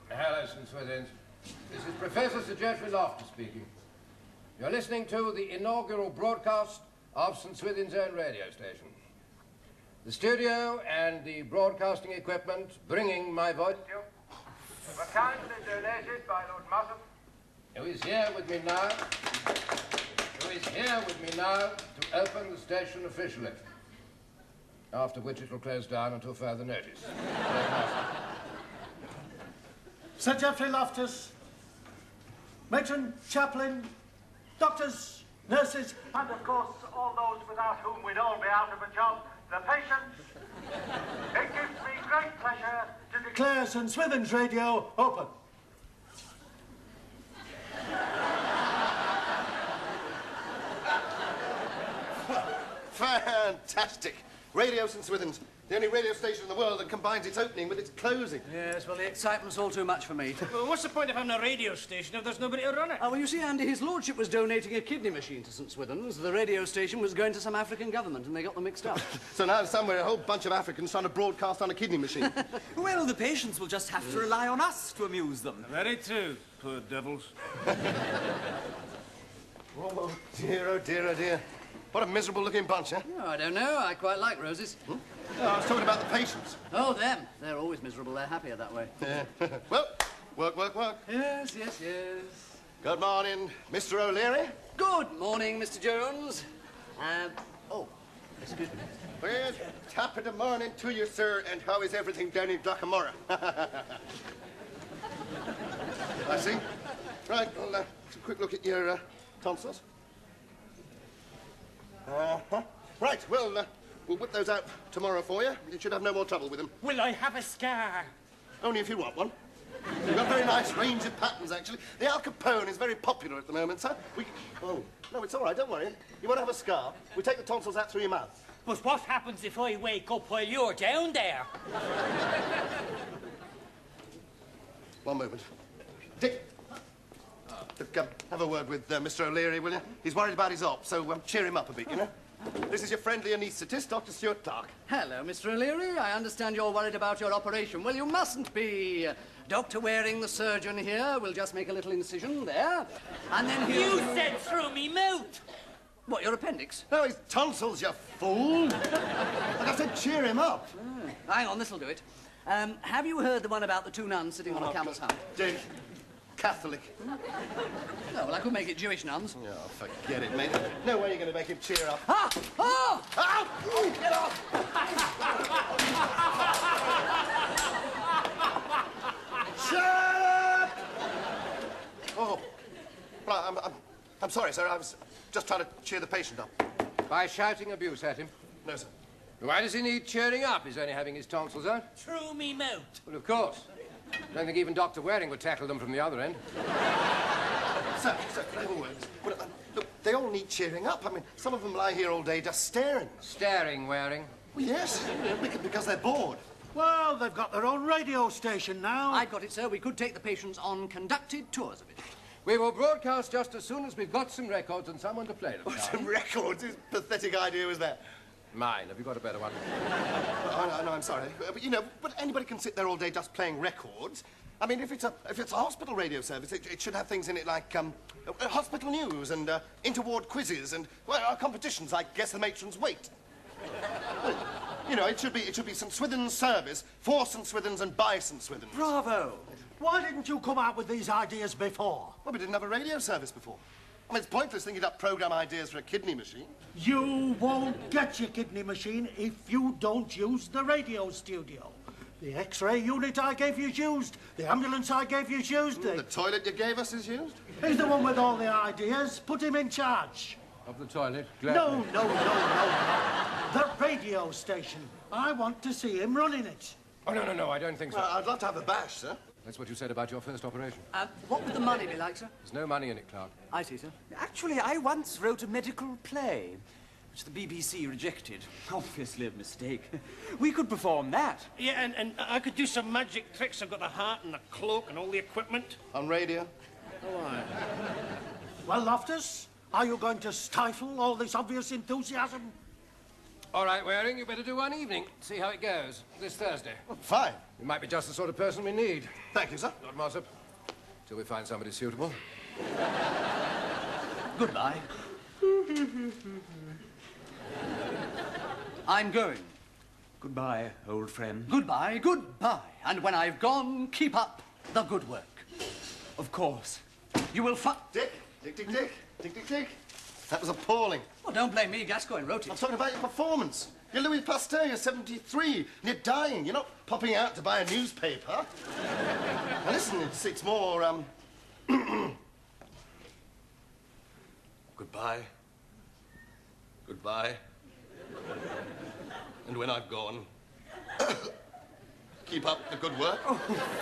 Hello, St. Swithins. This is Professor Sir Geoffrey Loftus speaking. You're listening to the inaugural broadcast of St. Swithin's own radio station. The studio and the broadcasting equipment bringing my voice to you were kindly donated by Lord Mussam, who is here with me now to open the station officially, after which it will close down until further notice. Sir Geoffrey Loftus, matron, chaplain, doctors, nurses, and of course all those without whom we'd all be out of a job, the patients. It gives me great pleasure to declare St. Swithin's Radio open. Fantastic. Radio St. Swithin's. The only radio station in the world that combines its opening with its closing. Yes, well, the excitement's all too much for me. Well, what's the point of having a radio station if there's nobody to run it? Oh, well, you see, Andy, his lordship was donating a kidney machine to St. Swithin's. The radio station was going to some African government, and they got them mixed up. So now somewhere a whole bunch of Africans trying to broadcast on a kidney machine. Well, the patients will just have to rely on us to amuse them. Very true, poor devils. Oh, dear, oh, dear, oh, dear. What a miserable-looking bunch, huh? Oh, I don't know. I quite like roses. Oh, I was talking about the patients. Oh, them. They're always miserable. They're happier that way. Yeah. Well, work, work, work. Yes, yes, yes. Good morning, Mr. O'Leary. Good morning, Mr. Jones. Oh, excuse me. Well, top of the morning to you, sir, and how is everything down in Glacamora? I see. Right, well, just a quick look at your tonsils. Right, well, we'll whip those out tomorrow for you. You should have no more trouble with them. Will I have a scar? Only if you want one. We've got a very nice range of patterns, actually. The Al Capone is very popular at the moment, sir. Oh, no, it's all right, don't worry. You won't have a scar. We take the tonsils out through your mouth. But what happens if I wake up while you're down there? One moment. Dick. Look, have a word with Mr. O'Leary, will you? He's worried about his op, so cheer him up a bit, you know? This is your friendly anaesthetist, Dr. Stuart Clark. Hello, Mr. O'Leary. I understand you're worried about your operation. Well, you mustn't be. Dr. Waring, the surgeon here, will just make a little incision there, and then he'll... You said through me mouth! What, your appendix? No, his tonsils, you fool! Like I said, cheer him up. Hang on, this'll do it. Have you heard the one about the two nuns sitting on a camel's hump? Dick. Catholic. No, well, I could make it Jewish nuns. Oh, forget it, mate. No way you're going to make him cheer up. Ah! Oh! Ow! Oh, get off! Shut up! Oh, well, I'm sorry, sir. I was just trying to cheer the patient up. By shouting abuse at him? No, sir. Why does he need cheering up? He's only having his tonsils out. Through me mouth. Well, of course. I don't think even Dr. Waring would tackle them from the other end. Sir, can I have a word? Well, look, they all need cheering up. I mean, some of them lie here all day just staring. Staring, Waring? Well, yes, because they're bored. Well, they've got their own radio station now. I've got it, sir. We could take the patients on conducted tours of it. We will broadcast just as soon as we've got some records and someone to play them. Oh, some records? Whose pathetic idea was that? Mine. Have you got a better one? No, I'm sorry. But, you know, but anybody can sit there all day just playing records. I mean, if it's a hospital radio service, it should have things in it like hospital news and interward quizzes and, well, competitions like Guess the Matron's Weight. You know, it should be St. Swithin's service for St. Swithin's and by St. Swithin's. Bravo! Why didn't you come out with these ideas before? Well, we didn't have a radio service before. I mean, it's pointless thinking up program ideas for a kidney machine. You won't get your kidney machine if you don't use the radio studio. The X-ray unit I gave you's used. The ambulance I gave you's used. The toilet you gave us is used? He's the one with all the ideas. Put him in charge. Of the toilet? No. The radio station. I want to see him running it. Oh, no, I don't think so. I'd love to have a bash, sir. That's what you said about your first operation. What would the money be like, sir? There's no money in it, Clark. I see, sir. Actually, I once wrote a medical play, which the BBC rejected. Obviously a mistake. We could perform that. Yeah, and I could do some magic tricks. I've got the hat and the cloak and all the equipment. On radio? Well, Loftus, are you going to stifle all this obvious enthusiasm? All right, Waring, you better do one evening. See how it goes. This Thursday. Fine. You might be just the sort of person we need. Thank you, sir. Not Mossop. Till we find somebody suitable. Goodbye. I'm going. Goodbye, old friend. Goodbye, goodbye. And when I've gone, keep up the good work. Of course. You will Dick. That was appalling. Well, don't blame me. Gascoigne wrote I'm it. talking about your performance. You're Louis Pasteur, you're 73, and you're dying. You're not popping out to buy a newspaper. Now listen, it's more, Goodbye. Goodbye. And when I've gone, keep up the good work.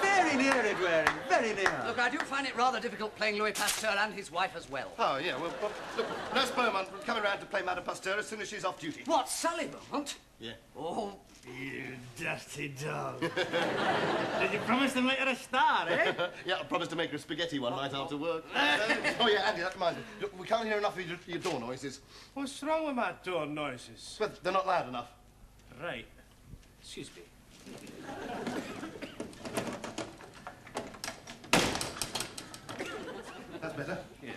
Very near it, Waring. Very near. Look, I do find it rather difficult playing Louis Pasteur and his wife as well. Oh, yeah, well, look, Nurse Beaumont will come around to play Madame Pasteur as soon as she's off duty. What, Sally Beaumont? Yeah. Oh, You dirty dog. Did you promise to make her a star, eh? Yeah, I promised to make her a spaghetti one night after work. Oh, yeah, Andy, that reminds me. Look, we can't hear enough of your door noises. What's wrong with my door noises? Well, they're not loud enough. Right. Excuse me. That's better. Yeah.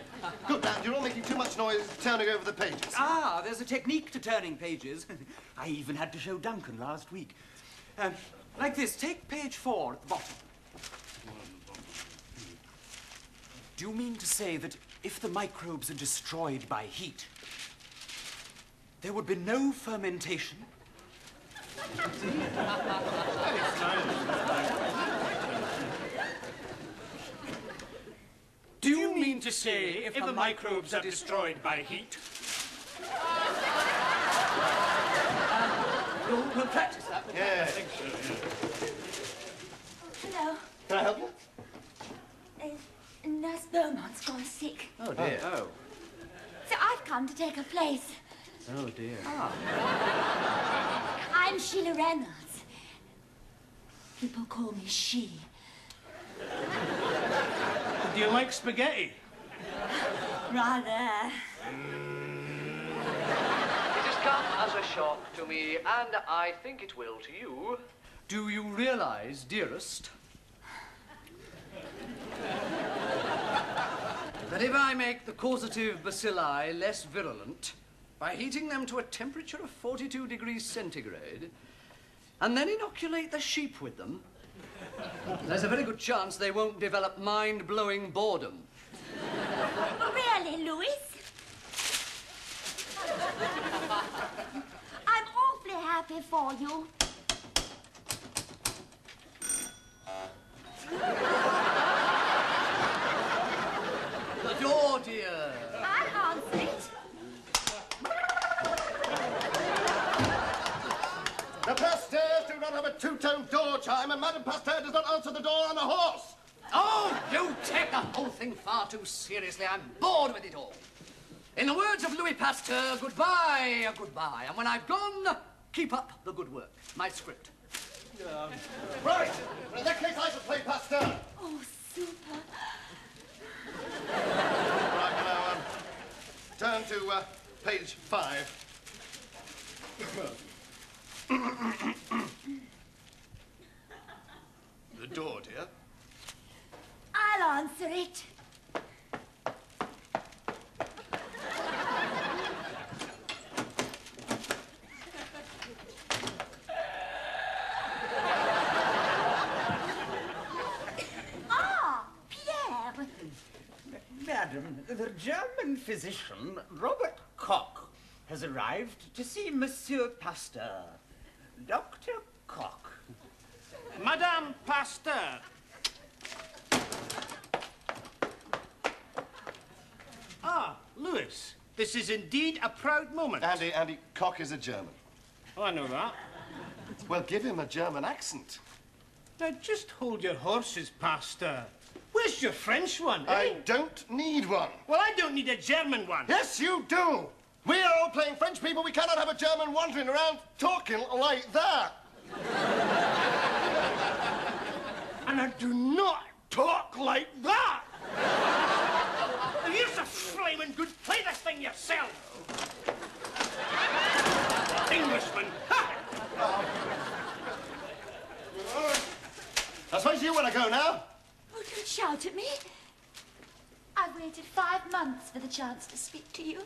Good, now, you're all making too much noise turning over the pages. Ah, there's a technique to turning pages. I even had to show Duncan last week. Like this, take page 4 at the bottom. Do you mean to say that if the microbes are destroyed by heat, there would be no fermentation? Do you mean to say if the microbes are destroyed by heat? we'll practice that. Yeah. Hello. Can I help you? Nurse Beaumont's gone sick. Oh, dear. Oh. So I've come to take her place. Oh, dear. I'm Sheila Reynolds. People call me She. Do you like spaghetti? Rather. It has come as a shock to me, and I think it will to you. Do you realize, dearest, that if I make the causative bacilli less virulent by heating them to a temperature of 42 degrees centigrade, and then inoculate the sheep with them, there's a very good chance they won't develop mind-blowing boredom. Really, Louis? I'm awfully happy for you. The door, dear. I'll answer it. The Pasteurs do not have a two-tone door chime, and Madame Pasteur does not answer the door on a horse. Oh, you take the whole thing far too seriously. I'm bored with it all. In the words of Louis Pasteur, goodbye, goodbye. And when I've gone, keep up the good work. My script. Right. In that case, I shall play Pasteur. Oh, super. Right, now, turn to page 5. The door, dear. I'll answer it. Ah, Pierre. Madam, the German physician, Robert Koch, has arrived to see Monsieur Pasteur. Dr. Koch. Madame Pasteur. Ah, Louis, this is indeed a proud moment. Andy, Koch is a German. Oh, I know that. Well, give him a German accent. Now, just hold your horses, Pasteur. Where's your French one, eh? I don't need one. Well, I don't need a German one. Yes, you do. We are all playing French people. We cannot have a German wandering around talking like that. And I do not talk like that. Now, here's a flaming good. Play this thing yourself. Englishman. Ha! I suppose you want to go now? Oh, don't shout at me. I've waited 5 months for the chance to speak to you.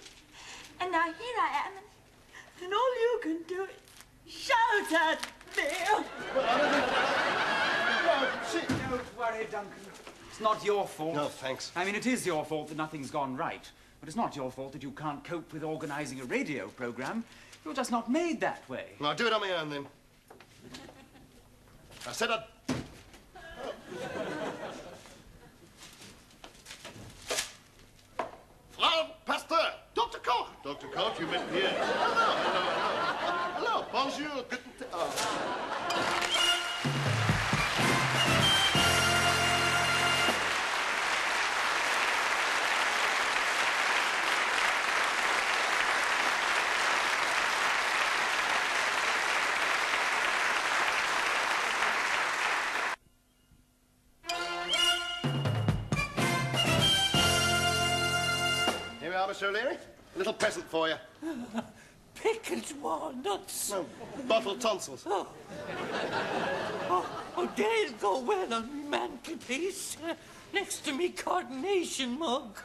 And now here I am, and all you can do is shout at me. Don't worry, Duncan. It's not your fault. No, thanks. I mean, it is your fault that nothing's gone right. But it's not your fault that you can't cope with organising a radio programme. You're just not made that way. Well, I'll do it on my own, then. I said I'd... Frau Pasteur! Dr. Koch! Dr. Koch, you meant here. Hello, bonjour, guten Tag. Here we are, Mr. O'Leary. A little present for you. Pickled walnuts. No, bottled tonsils. Oh, they'll go well on me mantelpiece, next to me coordination mug.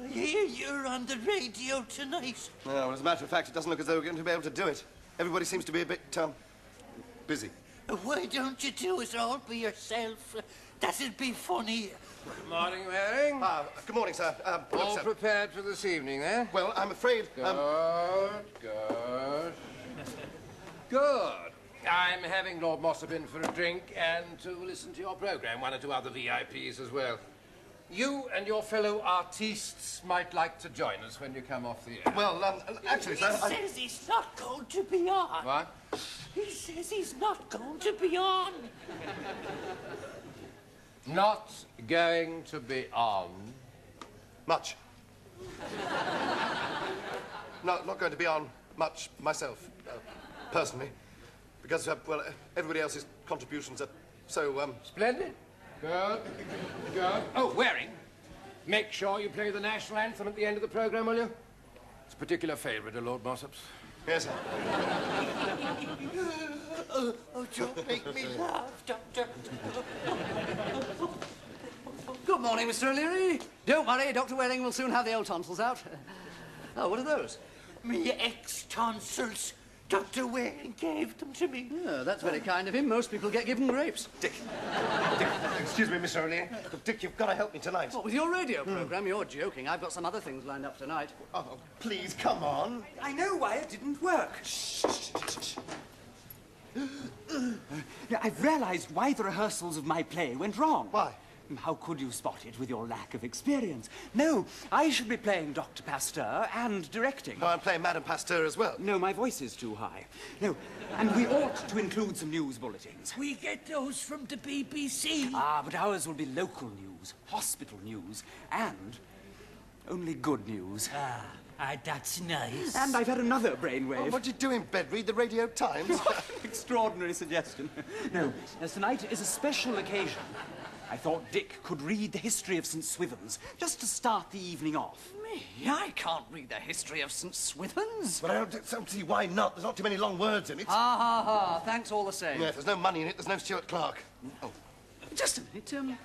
I hear you're on the radio tonight. No, well, as a matter of fact, it doesn't look as though we're going to be able to do it. Everybody seems to be a bit, busy. Why don't you do it all by yourself? That'd be funny. Good morning, Waring. Good morning, sir. Look, All sir. prepared for this evening, then? Well, I'm afraid... Good. Good. I'm having Lord Mossop in for a drink and to listen to your programme. 1 or 2 other VIPs as well. You and your fellow artistes might like to join us when you come off the air. Well, actually, He sir... says he's not going to be on. What? He says he's not going to be on. Not going to be on. Much. No, not going to be on much myself, personally. Because, well, everybody else's contributions are so, Splendid. Good. Good. Oh, Waring, make sure you play the national anthem at the end of the programme, will you? It's a particular favourite of Lord Mossop's. Yes, sir. Oh, don't make me laugh, Doctor. Good morning, Mr. O'Leary. Don't worry, Dr. Waring will soon have the old tonsils out. Oh, what are those? Me ex-tonsils. Dr. Waring gave them to me. Oh, that's very kind of him. Most people get given grapes. Dick, excuse me, Mr. O'Leary. But, Dick, you've got to help me tonight. What, with your radio programme? You're joking. I've got some other things lined up tonight. Oh, please, come on. I know why it didn't work. I've realized why the rehearsals of my play went wrong. Why? How could you spot it with your lack of experience? No, I should be playing Dr. Pasteur and directing. No, I'm playing Madame Pasteur as well. No, my voice is too high. No, and we ought to include some news bulletins. We get those from the BBC. Ah, but ours will be local news, hospital news, and only good news. That's nice. And I've had another brainwave. What do you do in bed? Read the Radio Times? Extraordinary suggestion. No, as tonight is a special occasion, I thought Dick could read the history of St. Swithin's, just to start the evening off. Me? I can't read the history of St. Swithin's. But I don't see why not. There's not too many long words in it. Ha, ha, ha. Thanks all the same. Yeah, if there's no money in it, there's no Stuart Clark. Oh. Just a minute,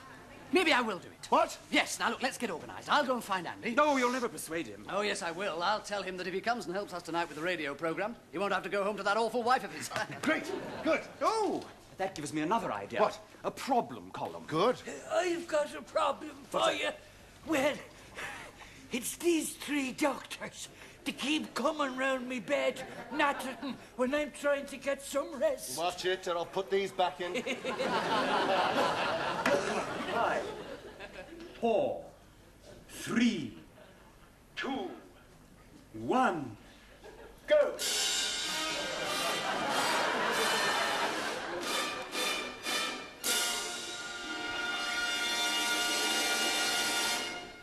maybe I will do it. What? Yes, now look, let's get organised. I'll go and find Andy. No, you'll never persuade him. Oh, yes, I will. I'll tell him that if he comes and helps us tonight with the radio programme, he won't have to go home to that awful wife of his. Great. Good. Oh, that gives me another idea. What? A problem column. Good. I've got a problem for you. Well, it's these 3 doctors. to keep coming round me bed, nattering when I'm trying to get some rest. Watch it, or I'll put these back in. 5, 4, 3, 2, 1, go!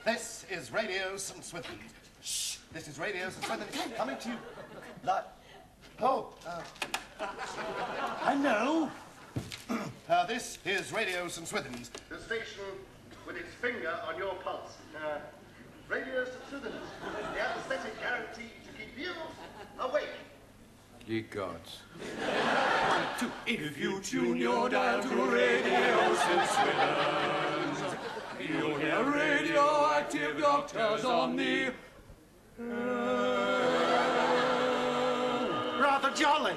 This is Radio St. Swithin. Shh! This is Radio St. Swithin coming to you. Live. Oh, I know. This is Radio St. Swithin's. The station with its finger on your pulse. Radio St. Swithin's. The anesthetic guarantee to keep you awake. Ye gods. If you tune your dial to Radio St. Swithin's, you'll hear radioactive doctors on the Rather jolly.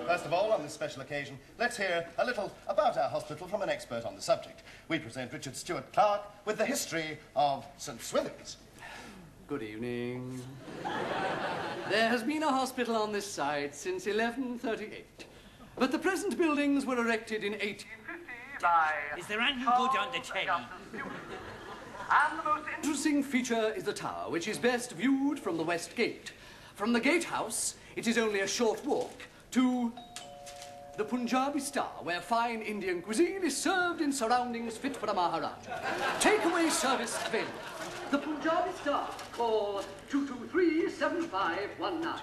First of all, on this special occasion, let's hear a little about our hospital from an expert on the subject. We present Richard Stewart Clark with the history of St. Swithin's. Good evening. There has been a hospital on this site since 1138, but the present buildings were erected in 1850 by... Is there anything good on the telly? And the most interesting feature is the tower, which is best viewed from the west gate. From the gatehouse, it is only a short walk to the Punjabi Star, where fine Indian cuisine is served in surroundings fit for a Maharaja. Takeaway service available. The Punjabi Star, call 223-7519.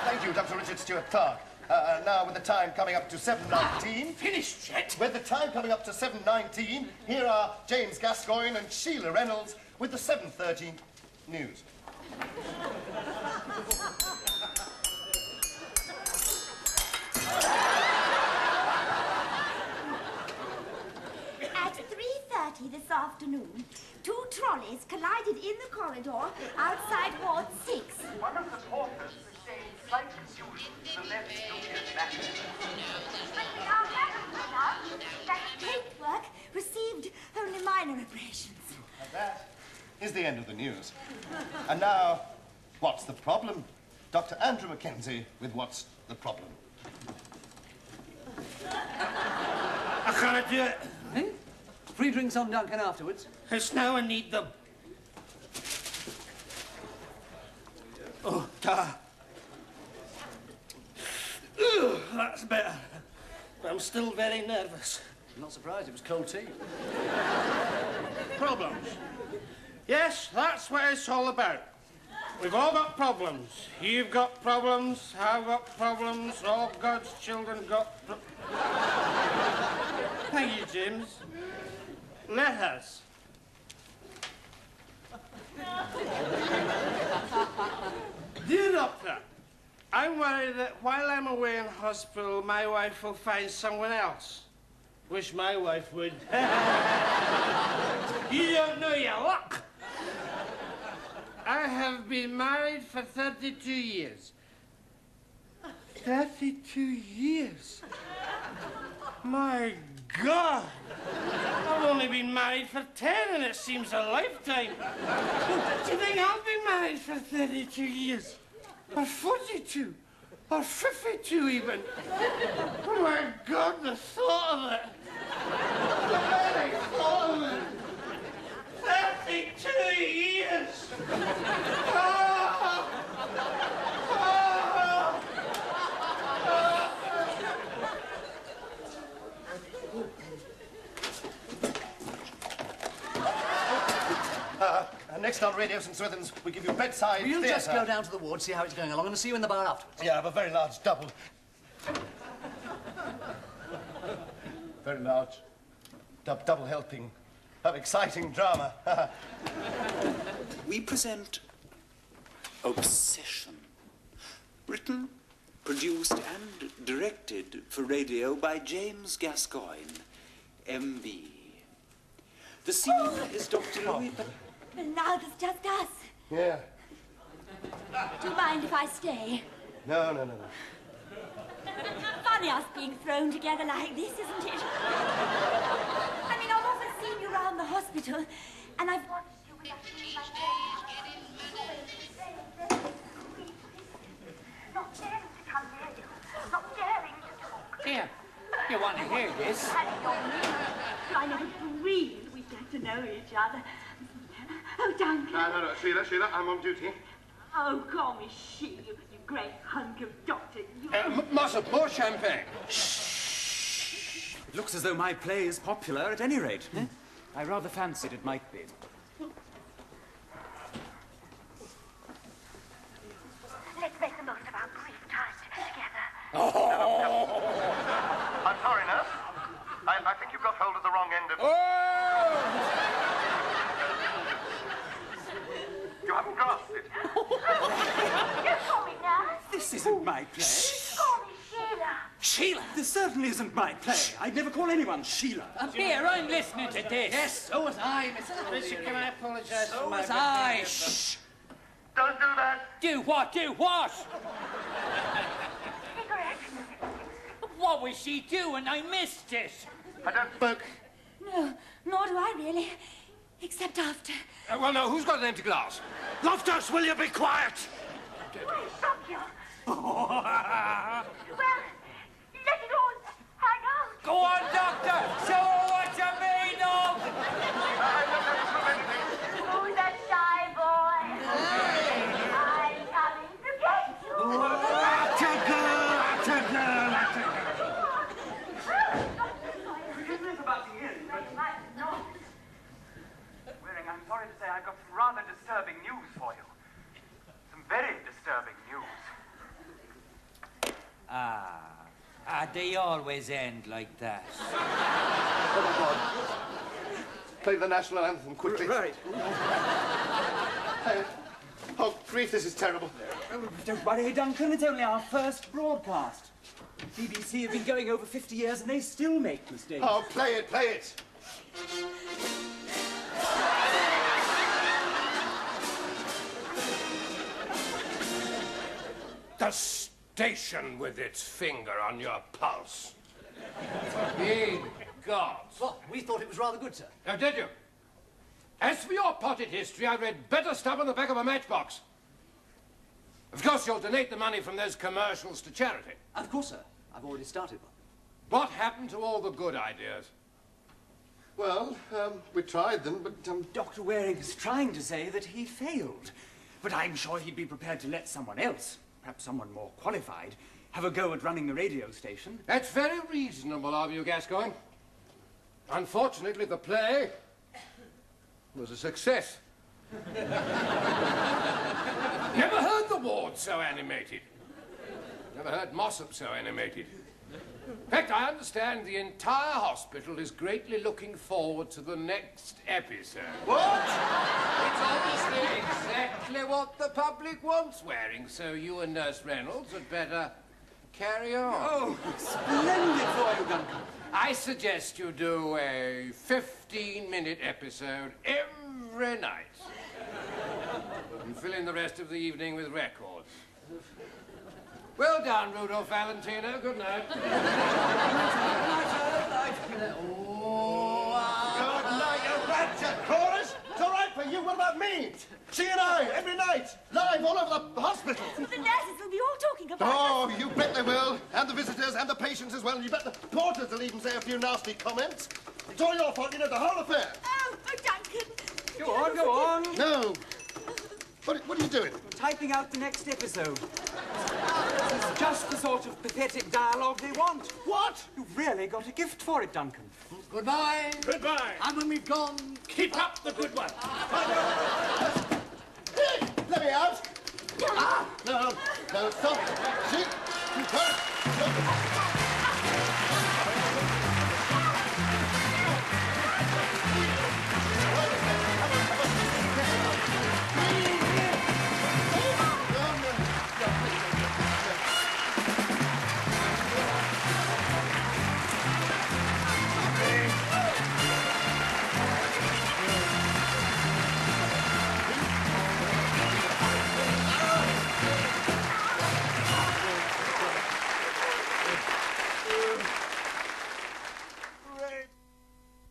Thank you, Dr. Richard Stewart Clark. Now, with the time coming up to 7:19... Finished yet? With the time coming up to 7:19, here are James Gascoigne and Sheila Reynolds with the 7:30 news. At 3:30 this afternoon, two trolleys collided in the corridor outside Ward 6. One of the porters sustained slight confusion in the left nucleus matter. But we are happy to announce that paintwork received only minor abrasions. And that is the end of the news. And now, what's the problem? Dr. Andrew Mackenzie with What's the Problem? I can't do it. Eh? Free drinks on Duncan afterwards. It's now I need them. Oh, that's better. But I'm still very nervous. I'm not surprised, it was cold tea. Problems. Yes, that's what it's all about. We've all got problems. You've got problems, I've got problems, all God's children got Thank you, James. Let us. Dear Doctor, I'm worried that while I'm away in hospital, my wife will find someone else. Wish my wife would. You don't know your luck. I have been married for 32 years. 32 years? My God! I've only been married for 10 and it seems a lifetime. Do you think I've been married for 32 years? Or 42? Or 52 even? Oh my God, the thought of it! The very thought of it! 32 years! Next on Radio St. Swithin's, we give you bedside We'll theatre. just go down to the ward, see how it's going along, and see you in the bar afterwards. Yeah, I have a very large double. Very large double helping of exciting drama. We present Obsession. Written, produced and directed for radio by James Gascoigne, M.B. The scene is Dr. Louis... And now there's just us. Yeah. Do you mind if I stay? No. Funny us being thrown together like this, isn't it? I mean, I've often seen you around the hospital, and I've watched you with Not daring to come near you. Not daring to talk. Here, you want to hear this? I never dreamed we'd get to know each other. Oh, Duncan. No, Sheila, I'm on duty. Oh, call me she, you great hunk of doctor. You... Mossop, more champagne. It looks as though my play is popular at any rate. Eh? I rather fancied it might be. Let's make the most of our brief time together. I'm sorry, nurse. I think you've got hold of the wrong end of... You haven't grasped it. Just call me nurse. This isn't my play. Call me Sheila. Sheila! This certainly isn't my play. I'd never call anyone Sheila. Here, I'm listening to this. Yes, so was I, Mr. Richard, can I apologise So for my... was I. Shh. Don't do that. Do what? Do what? Cigarette. What was she doing? I missed it. I don't smoke. No, nor do I really. Except after. well, no, who's got an empty glass? Loftus, will you be quiet? Why, stop you. Well, let it all hang out. Go on, Doctor. Show her what you made of. Who's that shy boy? I'm coming to get you. Waring, I'm sorry to say I've got some rather disturbing news for you. Some very disturbing news. They always end like that. Oh, my God. Play the national anthem quickly. Right. Hey. Oh, grief, this is terrible. Oh, don't worry, Duncan. It's only our first broadcast. BBC have been going over 50 years and they still make mistakes. Oh, play it, play it. The station with its finger on your pulse. Ye gods. Well, we thought it was rather good, sir. Oh, did you? As for your potted history, I read better stuff on the back of a matchbox. Of course, you'll donate the money from those commercials to charity. Of course, sir. I've already started one. What happened to all the good ideas? Well, we tried them, but, Dr. Waring is trying to say that he failed. But I'm sure he'd be prepared to let someone else, perhaps someone more qualified, have a go at running the radio station. That's very reasonable of you, Gascoigne. Unfortunately, the play was a success. Never heard the ward so animated. Never heard Mossop so animated. In fact, I understand the entire hospital is greatly looking forward to the next episode. What? It's obviously exactly what the public wants, Waring, so you and Nurse Reynolds had better carry on. Oh, splendid for you, Duncan. I suggest you do a 15-minute episode every night. And fill in the rest of the evening with records. Well done, Rudolph Valentino. Good night. Good night, you badger. Chorus, it's all right for you. What about me? She and I, every night, live all over the hospital. The nurses will be all talking about Oh, you bet they will. And the visitors and the patients as well. And you bet the porters will even say a few nasty comments. It's all your fault, you know, the whole affair. Oh, Duncan. Go on. No. What are you doing? Typing out the next episode. This is just the sort of pathetic dialogue they want. What? You've really got a gift for it, Duncan. Goodbye. Goodbye. And when we've gone, Keep up the good one. Let me out. No, stop. See?